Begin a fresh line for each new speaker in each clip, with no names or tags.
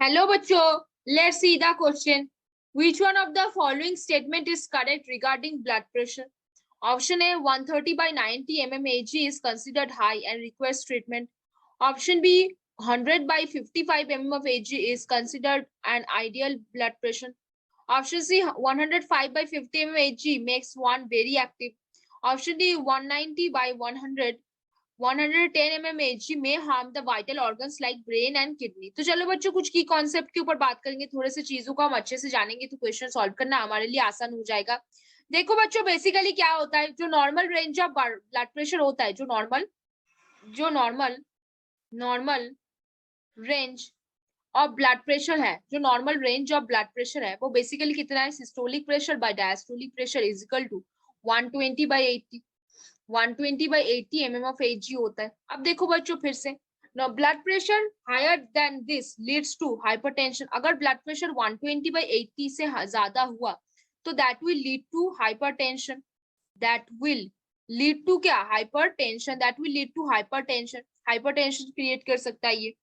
Hello बच्चों, let's see the question. Which one of the following statement is correct regarding blood pressure? Option A, 130 by 90 mmHg is considered high and requires treatment. Option B, 100 by 55 mm of Hg is considered an ideal blood pressure. Option C, 105 by 50 mm Hg makes one very active. Option D, 190 by 110 mm Hg may harm the vital organs like brain and kidney. तो चलो बच्चों कुछ की concept के ऊपर बात करेंगे, थोड़े से चीजों को हम अच्छे से जानेंगे तो क्वेश्चन सॉल्व करना हमारे लिए आसान हो जाएगा। देखो बच्चों, बेसिकली क्या होता है, जो normal range of blood pressure होता है, जो normal range of blood pressure है, जो normal range of blood pressure है वो बेसिकली कितना है, systolic pressure by diastolic pressure is equal to 120 by 80 120 by 80 mm of Hg होता है। अब देखो बच्चों फिर से, no blood pressure higher than this leads to hypertension. अगर ब्लड प्रेशर 120 by 80 से ज्यादा हुआ तो that will lead to hypertension. That will lead to क्या, hypertension. That will lead to hypertension. Hypertension create कर सकता है ये।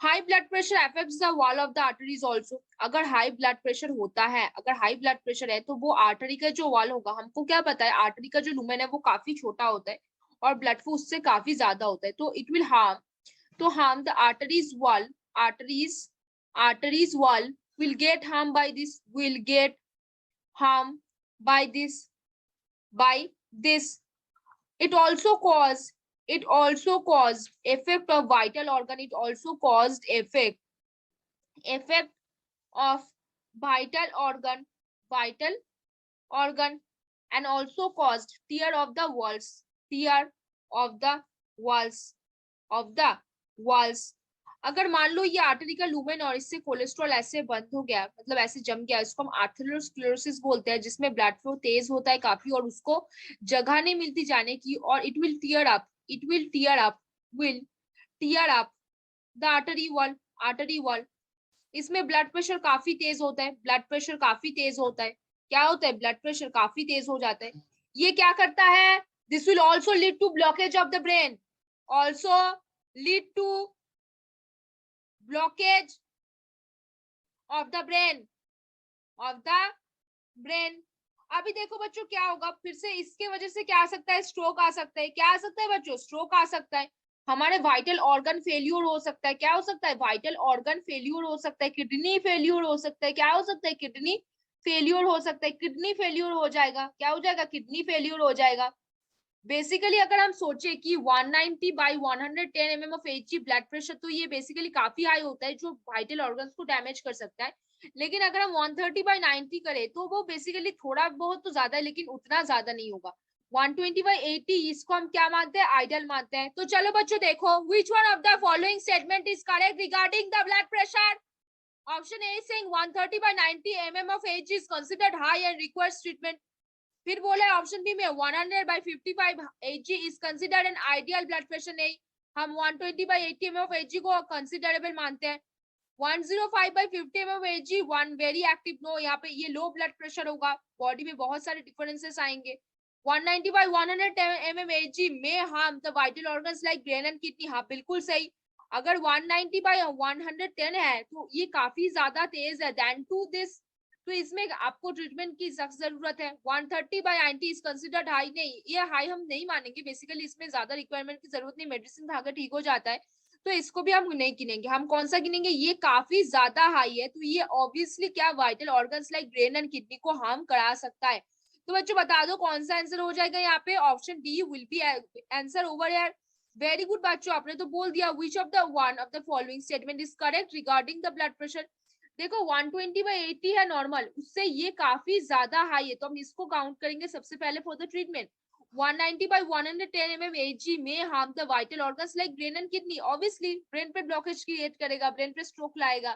High blood pressure affects the wall of the arteries also. अगर हाई ब्लड प्रेशर होता है, अगर हाई ब्लड प्रेशर है तो वो आर्टरी का जो वॉल होगा, हमको क्या पता है आर्टरी का जो लुमेन है वो काफी छोटा होता है और ब्लड फ्लो उससे काफी ज्यादा होता है, तो it will harm the arteries wall. Arteries wall will get harm by this. It also caused effect of vital organ. It also caused effect of vital organ and also caused tear of the walls. अगर मान लो ये artery का lumen और इससे cholesterol ऐसे बंद हो गया, मतलब ऐसे जम गया, इसको हम आर्थरोस्क्लेरोसिस बोलते हैं, जिसमें ब्लड फ्लो तेज होता है काफी और उसको जगह नहीं मिलती जाने की, और it will tear up the artery wall. इसमें ब्लड प्रेशर काफी तेज होता है, क्या होता है, ब्लड प्रेशर काफी तेज हो जाता है। ये क्या करता है, this will also lead to blockage of the brain, blockage of the brain। अभी देखो बच्चों क्या होगा, फिर से इसके वजह से क्या आ सकता है, स्ट्रोक आ सकता है। क्या आ सकता है बच्चों, स्ट्रोक आ सकता है। हमारे वाइटल ऑर्गन फेल्यूर हो सकता है। क्या हो सकता है, वाइटल ऑर्गन फेल्यूर हो सकता है। किडनी फेल्यूर हो सकता है। क्या हो सकता है, किडनी फेल्यूर हो सकता है। किडनी फेल्यूर हो जाएगा, क्या हो जाएगा, किडनी फेल्यूर हो जाएगा। बेसिकली अगर हम सोचे कि 190 by 110 mm of Hg blood pressure, तो ये बेसिकली काफी हाई होता है जो वाइटल ऑर्गन्स को डैमेज कर सकता है। लेकिन अगर हम 130 बाई 90 करें तो वो बेसिकली थोड़ा बहुत तो ज्यादा है, लेकिन उतना ज्यादा नहीं होगा। 120 बाई 80 इसको हम क्या मानते हैं, आइडियल मानते हैं। तो चलो बच्चों देखो, which one of the following statement is correct regarding the blood pressure? Option a saying 130 by 90 mm of Hg is considered high and requires treatment। फिर बोला ऑप्शन बी में 100 by 55 Hg is considered an ideal blood pressure. नहीं, हम 120 by 80 mm of Hg को considerable मानते हैं। 105 by 50 mm of Hg one very active. No, यहाँ पे ये लो ब्लड प्रेशर होगा, बॉडी में बहुत सारे डिफरेंसेस आएंगे। 190 by 110 mm Hg में harm the vital organs like brain and kidney. हाँ बिल्कुल सही। अगर 190 by 110 है तो ये काफी ज्यादा तेज है देन टू दिस, तो इसमें आपको ट्रीटमेंट की सख्त जरूरत है। 130 बाई 90 इज कंसिडर्ड हाई। नहीं, ये हाई हम नहीं मानेंगे, बेसिकली इसमें ज्यादा रिक्वायरमेंट की जरूरत नहीं, मेडिसिन खाकर ठीक हो जाता है, तो इसको भी हम नहीं गिनेंगे। हम कौन सा गिनेंगे, ये काफी ज्यादा हाई है, तो ये ऑब्वियसली क्या vital organs like brain and kidney को हार्म करा सकता है। तो बच्चों बता दो कौन सा आंसर हो जाएगा यहाँ पे, option D will be answer over यार। वेरी गुड बच्चों, आपने तो बोल दिया। Which of the one of the following statement is correct regarding the blood pressure? देखो 120 बाई 80 है नॉर्मल, उससे ये काफी ज्यादा हाई है, तो हम इसको काउंट करेंगे सबसे पहले for the treatment. 190 by 110 mm Hg में harm the vital organs like brain and kidney. Obviously brain पे ब्लॉकेज क्रिएट करेगा, ब्रेन पे स्ट्रोक लाएगा,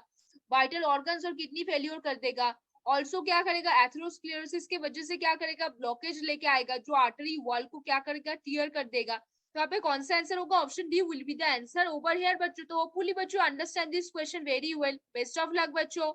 वाइटल ऑर्गन्स और किडनी फेल्यूर कर देगा। ऑल्सो क्या करेगा, एथेरोस्क्लेरोसिस के वजह से क्या करेगा, ब्लॉकेज लेके आएगा जो आर्टरी वॉल को क्या करेगा, टियर कर देगा। तो यहाँ पे कौन सा आंसर होगा, option D will be the answer over here बच्चों। तो होपफुली बच्चों understand this question very well. Best of luck बच्चों।